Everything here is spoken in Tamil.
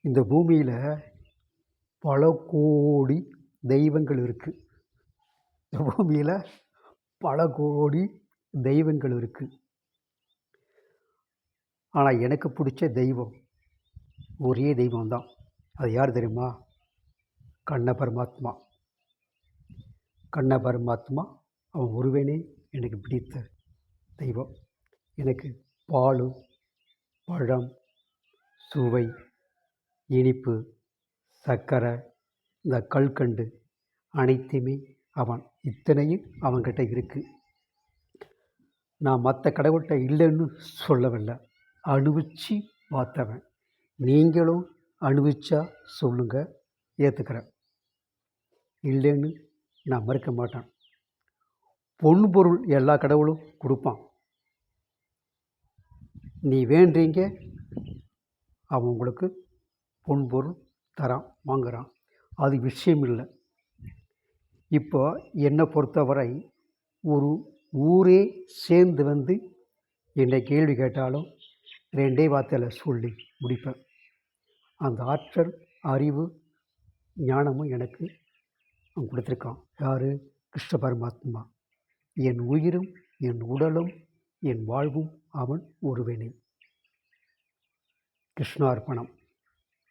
இந்த பூமியில் பல கோடி தெய்வங்கள் இருக்குது. இந்த பூமியில் பல கோடி தெய்வங்கள் இருக்குது. ஆனால் எனக்கு பிடிச்ச தெய்வம் ஒரே தெய்வம்தான். அது யார் தெரியுமா? கண்ண பரமாத்மா. கண்ண பரமாத்மா அவன் ஒருவனே எனக்கு பிடித்த தெய்வம். எனக்கு பால், பழம், சுவை, இனிப்பு, சர்க்கரை, இந்த கல்கண்டு அனைத்துமே இத்தனையும் அவன்கிட்ட இருக்குது. நான் மற்ற கடவுள்கிட்ட இல்லைன்னு சொல்லவில்லை, அனுபவிச்சு பார்த்தவன். நீங்களும் அனுபவிச்சா சொல்லுங்கள், ஏற்றுக்கிறேன். இல்லைன்னு நான் மறுக்க மாட்டேன். பொன் பொருள் எல்லா கடவுளும் கொடுப்பான். நீ வேண்டீங்க, அவன் உங்களுக்கு பொன் பொருள் தரான், வாங்குகிறான். அது விஷயம் இல்லை. இப்போ என்னை பொறுத்தவரை ஒரு ஊரே சேர்ந்து வந்து என்னை கேள்வி கேட்டாலும் 2 வார்த்தையில் சொல்லி முடிப்பேன். அந்த ஆற்றல், அறிவு, ஞானமும் எனக்கு அவன் கொடுத்துருக்கான். யார்? கிருஷ்ண பரமாத்மா. என் உயிரும் என் உடலும் என் வாழ்வும் அவன் ஒருவனே. கிருஷ்ணார்ப்பணம்.